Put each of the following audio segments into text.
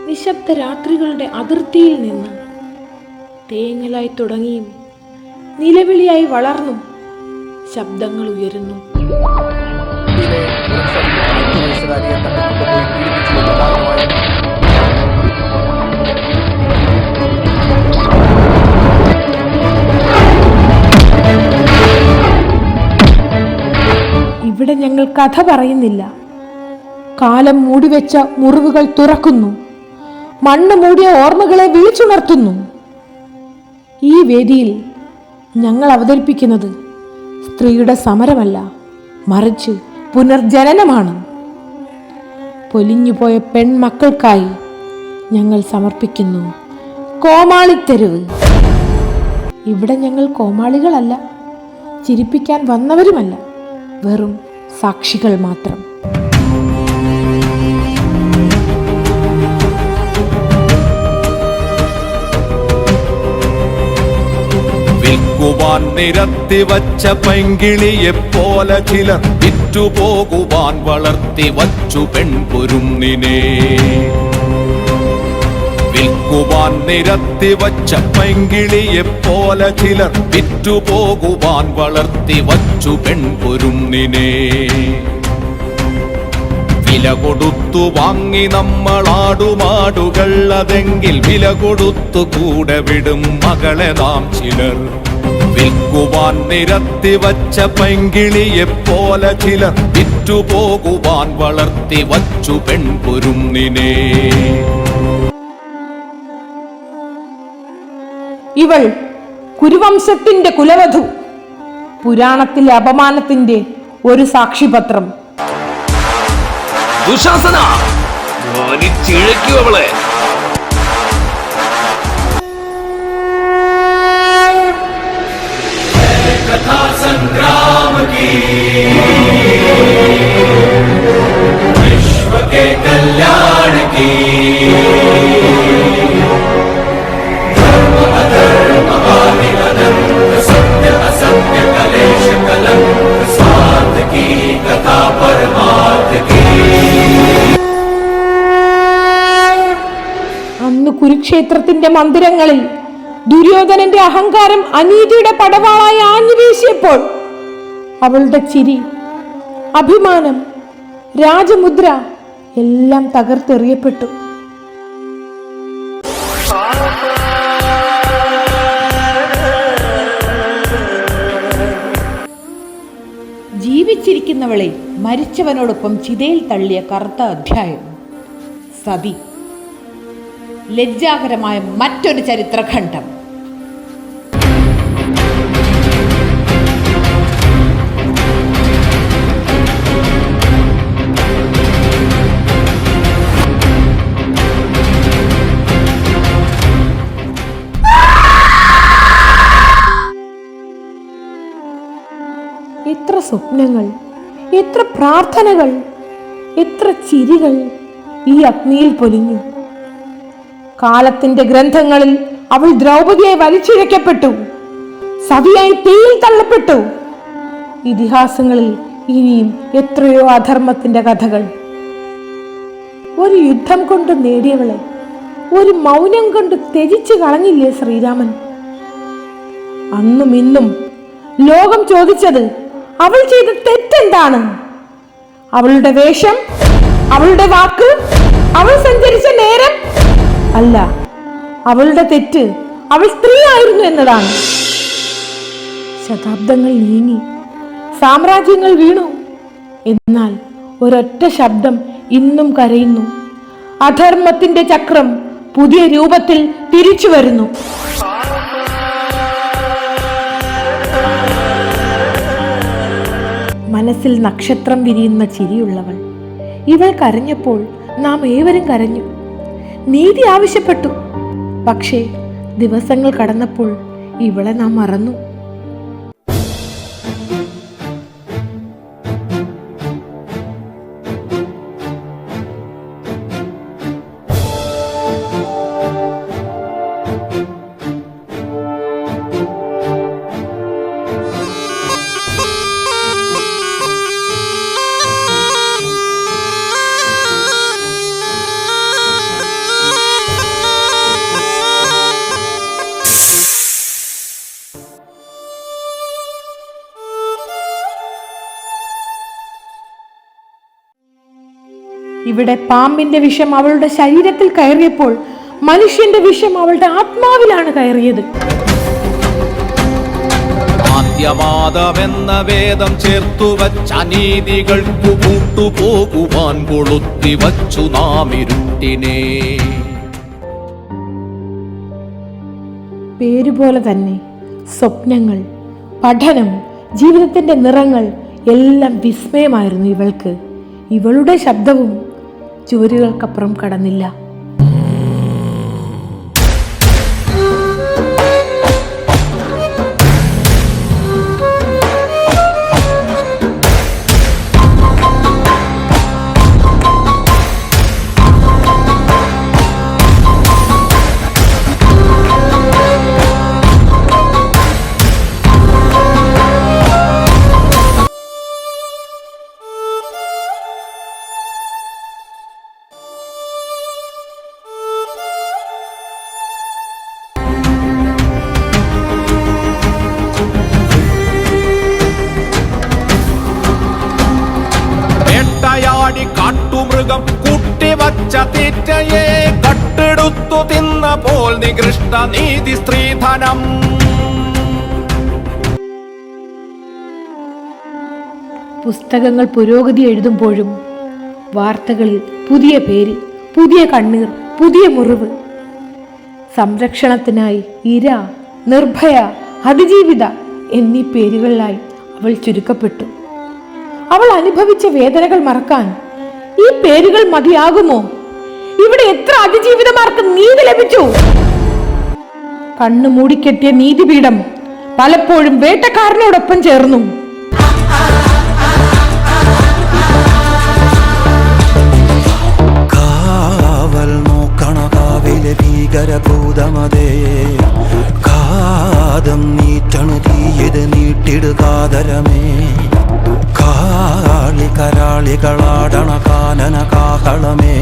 നിശബ്ദ രാത്രികളുടെ അതിർത്തിയിൽ നിന്ന് തേങ്ങലായി തുടങ്ങിയും നിലവിളിയായി വളർന്നും ശബ്ദങ്ങൾ ഉയരുന്നു. ഇവിടെ ഞങ്ങൾ കഥ പറയുന്നില്ല. കാലം മൂടിവെച്ച മുറിവുകൾ തുറക്കുന്നു, മണ്ണ് മൂടിയ ഓർമ്മകളെ വിളിച്ചുണർത്തുന്നു. ഈ വേദിയിൽ ഞങ്ങൾ അവതരിപ്പിക്കുന്നത് സ്ത്രീയുടെ സമരമല്ല, മറിച്ച് പുനർജനനമാണ്. പൊലിഞ്ഞുപോയ പെൺമക്കൾക്കായി ഞങ്ങൾ സമർപ്പിക്കുന്നു കോമാളിത്തെരുവ്. ഇവിടെ ഞങ്ങൾ കോമാളികളല്ല, ചിരിപ്പിക്കാൻ വന്നവരുമല്ല, വെറും സാക്ഷികൾ മാത്രം. വിൽക്കുവാൻ നിരത്തി വച്ച പൈങ്കിളിയെപ്പോലെ ചിലർ വിറ്റുപോകുവാൻ വളർത്തി വച്ചു പെൺകുരുന്നിനെ. വിൽക്കുവാൻ നിരത്തി വച്ച പൈങ്കിളിയെപ്പോലെ ചിലർ വിറ്റുപോകുവാൻ വളർത്തി വച്ചു പെൺകുരുന്നിനെ. വില കൊടുത്തു വാങ്ങി നമ്മളാടുമാടുകൾ, അതെങ്കിൽ വില കൊടുത്തു കൂടെ വിടും മകളെ നാം ചിലർ. വിൽക്കുവാൻ നിരത്തി വച്ച പൈങ്കിളിയെപ്പോലെ ചിലർ വിറ്റുപോകുവാൻ വളർത്തി വച്ചു പെൺകുരുന്നിനെ. ഇവൾ കുരുവംശത്തിന്റെ കുലവധു, പുരാണത്തിലെ അപമാനത്തിന്റെ ഒരു സാക്ഷിപത്രം. ദുശാസന, അവളെ. कथा संग्राम की, विश्व के कल्याण की, धर्म अधर्म आदि अनंत, सत्य असत्य कलेश कलंक, स्वार्थ की कथा परमार्थ की. അന്ന് കുരുക്ഷേത്രത്തിന്റെ മന്ദിരങ്ങളിൽ ദുര്യോധനന്റെ അഹങ്കാരം അനീതിയുടെ പടവാളായി ആഞ്ഞു വീശിയപ്പോൾ അവളുടെ ചിരി, അഭിമാനം, രാജമുദ്ര എല്ലാം തകർത്തെറിയപ്പെട്ടു. ജീവിച്ചിരിക്കുന്നവളെ മരിച്ചവനോടൊപ്പം ചിതയിൽ തള്ളിയ കറുത്ത അധ്യായം സതി. ലജ്ജാകരമായ മറ്റൊരു ചരിത്രഖണ്ഡം. എത്ര സ്വപ്നങ്ങൾ, എത്ര പ്രാർത്ഥനകൾ, എത്ര ചിരികൾ ഈ അഗ്നിയിൽ പൊലിഞ്ഞു. കാലത്തിന്റെ ഗ്രന്ഥങ്ങളിൽ അവൾ ദ്രൗപദിയായി വലിച്ചിഴക്കപ്പെട്ടു, സതിയായി തീയിൽ തള്ളപ്പെട്ടു. ഇതിഹാസങ്ങളിൽ ഇനിയും എത്രയോ അധർമ്മത്തിന്റെ കഥകൾ. ഒരു യുദ്ധം കൊണ്ട് നേടിയവളെ ഒരു മൗനം കൊണ്ട് ത്യജിച്ചു കളഞ്ഞില്ലേ ശ്രീരാമൻ? അന്നും ഇന്നും ലോകം ചോദിച്ചത് അവൾ ചെയ്ത തെറ്റെന്താണ്? അവളുടെ വേഷം, അവളുടെ വാക്ക്, അവൾ സഞ്ചരിച്ച നേരം അല്ല, അവളുടെ തെറ്റ് അവൾ സ്ത്രീ ആയിരുന്നു എന്നതാണ്. ശതാബ്ദങ്ങൾ നീങ്ങി, സാമ്രാജ്യങ്ങൾ വീണു, എന്നാൽ ഒരൊറ്റ ശബ്ദം ഇന്നും കരയുന്നു. അധർമ്മത്തിന്റെ ചക്രം പുതിയ രൂപത്തിൽ തിരിച്ചു വരുന്നു. മനസ്സിൽ നക്ഷത്രം വിരിയുന്ന ചിരിയുള്ളവൾ ഇവൾ കരഞ്ഞപ്പോൾ നാം ഏവരും കരഞ്ഞു, നീതി ആവശ്യപ്പെട്ടു. പക്ഷേ ദിവസങ്ങൾ കടന്നപ്പോൾ ഇവളെ നാം മറന്നു. ഇവിടെ പാമ്പിന്റെ വിഷം അവളുടെ ശരീരത്തിൽ കയറിയപ്പോൾ മനുഷ്യന്റെ വിഷം അവളുടെ ആത്മാവിലാണ് കയറിയത്. ആദ്യവാദമെന്ന വേദം ചേർത്തു വച്ച അനീതികൾക്കു കൂട്ടുപോകുവാൻ കൊളുത്തി വച്ചു നാം ഇരുട്ടിനെ. പേരുപോലെ തന്നെ സ്വപ്നങ്ങൾ, പഠനം, ജീവിതത്തിന്റെ നിറങ്ങൾ എല്ലാം വിസ്മയമായിരുന്നു ഇവൾക്ക്. ഇവളുടെ ശബ്ദവും ചുവരുകൾക്കപ്പുറം കടന്നില്ല. കാട്ടുമൃഗം കൂട്ടിവച്ച തീറ്റയെ കട്ടെടുത്തു തിന്നപ്പോൾ നികൃഷ്ട നീതി സ്ത്രീധനം. പുസ്തകങ്ങൾ പുരോഗതി എഴുതുമ്പോഴും വാർത്തകളിൽ പുതിയ പേര്, പുതിയ കണ്ണീർ, പുതിയ മുറിവ്. സംരക്ഷണത്തിനായി ഇര, നിർഭയ, അതിജീവിത എന്നീ പേരുകളിലായി അവൾ ചുരുക്കപ്പെട്ടു. അവൾ അനുഭവിച്ച വേദനകൾ മറക്കാൻ ഈ പേരുകൾ മതിയാകുമോ? ഇവിടെ എത്ര അതിജീവിതമാർക്ക് നീതി ലഭിച്ചു? കണ്ണു മൂടിക്കെട്ടിയ നീതിപീഠം പലപ്പോഴും വേട്ടക്കാരനോടൊപ്പം ചേർന്നു. കാവൽ നോക്കണ കാവിലെ ഭീകരഭൂതമതേ, കാതം നീറ്റണു തീയത് നീട്ടിടുകാതരമേ, കാളി കരാളികളാടണ കാനന കാഹളമേ,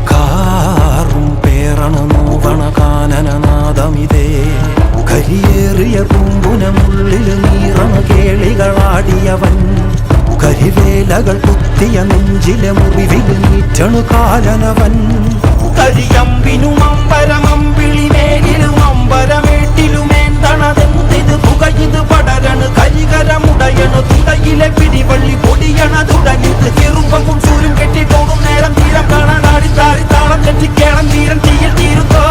കാറും പേറണ നോവണ കാനനനാദമിതേ, കരിയേറിയ പൂമ്പുനമുള്ളിൽ നീറണ കേളികളാടിയവൻ, കരിവേലകൾ കുത്തിയ നെഞ്ചിലെ മുറിവിൽ നീറ്റണു കാലനവൻ, കരിയമ്പിനും അമ്പരമമ്പിളിമേലിലും അമ്പരമേട്ടിലുമേന്തണതെന്തിത് പുകയിത് പടരണു കരികരമുടയണു തുടയിലെ പിടിവള്ളി പൊടിയണ തുടങ്ങിത് ചെറുമ്പും സൂര്യം കെട്ടിപ്പോകും നേരം തീരം കാണാനാടി താരി താളം തെറ്റിക്കേണം തീരം തീയിൽ തീരുത്തോ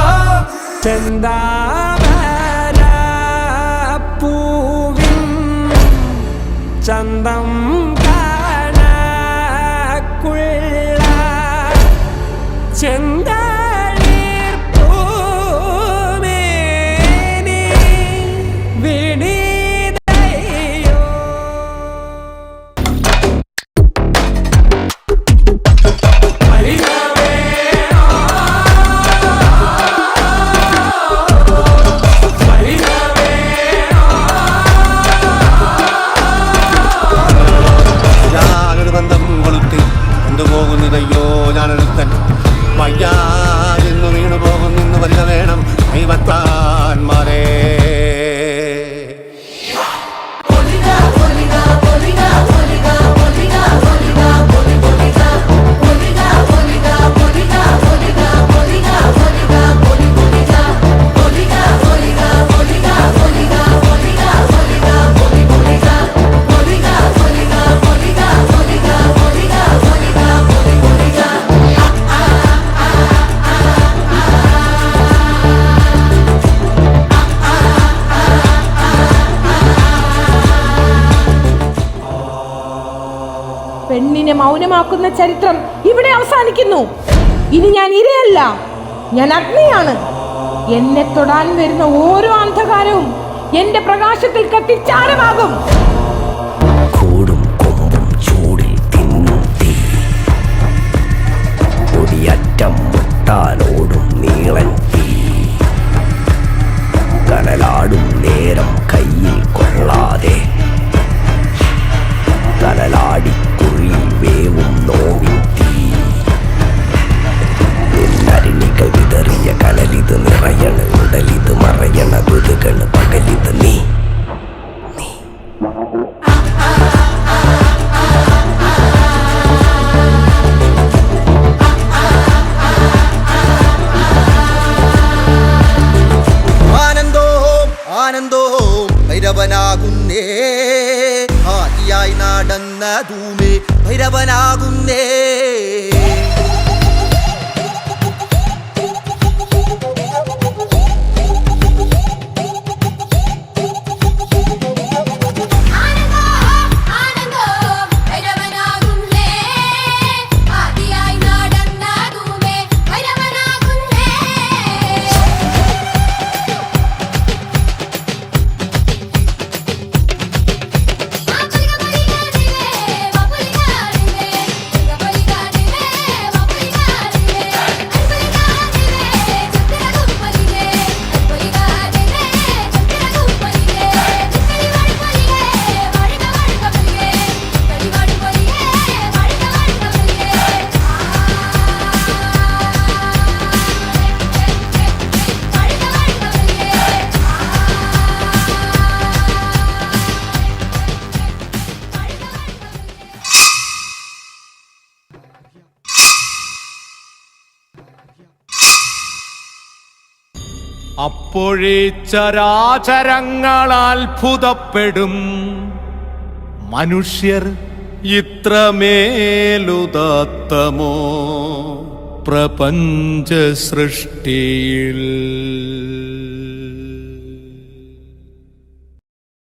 ചെന്താമരപ്പൂവിൻ ചന്തം കാണക്കുള്ള ചെന്താളീർ പൂമേനി വിനീതയോ. ഞാനൊരു ബന്ധം കൊളുത്തി കൊണ്ടുപോകുന്നതയ്യോ ഞാനൊരുത്തൻ വയ്യ എന്ന് വീണു പോകുന്നു വരിക വേണം കൈവത്താന്മാരേ. പെണ്ണിനെ മൗനമാക്കുന്ന ചരിത്രം ഇവിടെ അവസാനിക്കുന്നു. ഇനി ഞാൻ ഇരയല്ല, ഞാൻ അഗ്നിയാണ്. എന്നെ തൊടാൻ വരുന്ന ഓരോ അന്ധകാരവും എന്റെ പ്രകാശത്തിൽ കത്തിച്ചാരമാകും. കൂടും കൊമ്പും ചൂടിൽ തിന്നും തീ, ഒടിയറ്റം മുട്ടാലോടും നീളൻ തീ, കനലാടും നേരം കയ്യിൽ കൊള്ളാതെ, കനലാടിക്കുഴി വേവും നോവിൻ തീ, നിന്നരിണികൾ വിതറിയ കനലിത് നിറയണ ഉടലിത് മറയണ കൊതുകള് പകലിത് നീ. അപ്പോഴേ ചരാചരങ്ങൾ അത്ഭുതപ്പെടും. മനുഷ്യർ ഇത്രമേലുദാത്തമോ പ്രപഞ്ച സൃഷ്ടിയിൽ.